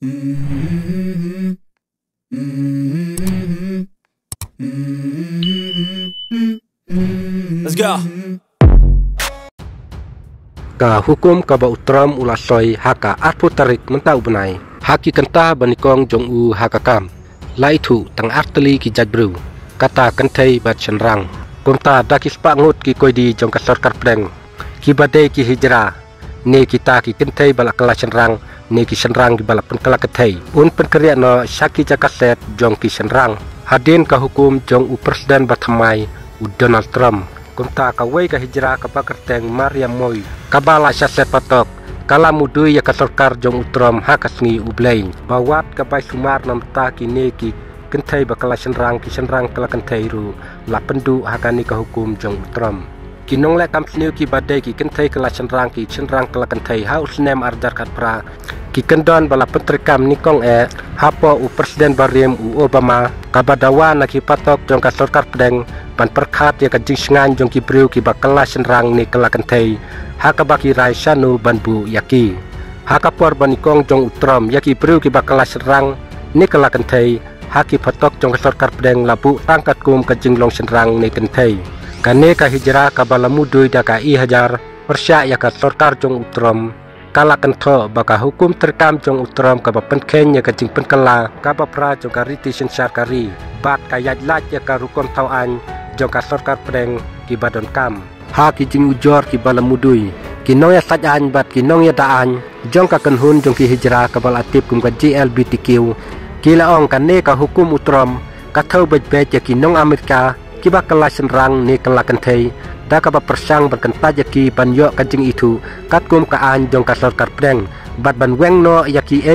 Let's go. Ka hukum ka ba utram ulasoi haka arpu tarik mentau benai haki kenta banikong jong u haka kam lai thu tang arteli ki jajbru kata kentai bat senrang kumta dakis pa ngut ki koidi jong ka sarkar pleng ki badai ki hijra ne kita ki kentai balak kala senrang ne ki senrang ki balak penkala ketai un penkeriak no syaki jakaset jong ki senrang hadin ka hukum jong u presiden bathamai u Donald Trump kumta kawai ka hijra ka pakerteng Mariam Moy kabala syaset patok kala mudui ya ka sarkar jong utram hakasngi ublei bawat ka bai sumar nam ta kini ki kentai bakala senrang ki senrang kala kentai ru la pendu hakani ka hukum jong utram kinong le kam sniu ki badai ki kentai kala senrang kala kentai haus nem ardar kat pra ki kendon bala pentrikam nikong hapo u presiden Barack Obama kabadawa na ki patok jong ka sarkar pedeng pan perkhat ya kajing sengan jong ki briu ki bakala senrang ni kala kentai haka baki rai sanu banbu yaki haka por banikong jong utram yaki briu ki bakala senrang ni kala kentai haki patok jong ka sarkar pedeng labu tangkat kum kajing long senrang ni kentai kane ka hijra ka bala mudui da ka I hajar persya ya ka sarkar jong utram kala kentho baka hukum terkam jong utram ka penken ya kajing penkala ka pra jong ka riti syarkari bat kayat lat ya ka rukun tauan jong ka sarkar pedeng ki badon kam ha ki jing ujor ki bala mudui ki nong ya sajan bat ki nong ya daan jong ka kenhun jong ki hijra ka bal atip kum ka GLBTQ ki laong kane ka hukum utram ka thau bet ya ki nong Amerika ki bakala senrang ni kala kentai da ka persang berkenta yaki banyo kajing itu katkum ka an jong ka sarkar pedeng bat ban weng no yaki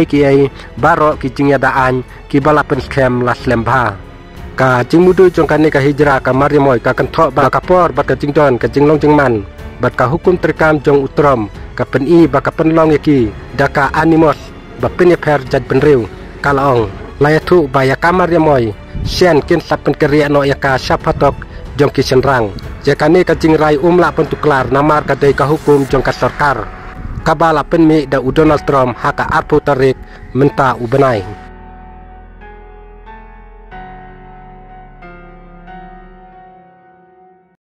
baro ki jing ya daan ki bala pen scam las lembha ka jing mudu jong kane ka hijra ka marimoy ka kentho ba ka por bat ka jing don ka jing long jing man bat ka hukum terkam jong utram ka pen I ba ka pen long yaki da ka animos ba pen ya per jad benriu kalaong layatu ba ya ka marimoy sian kin sapen keria no ya ka syapatok jong ki senrang jakane ka jing rai la pentuklar namar ka dei ka hukum jong ka sarkar kabala pen mi da u Donald Trump haka arpu tarik menta u benai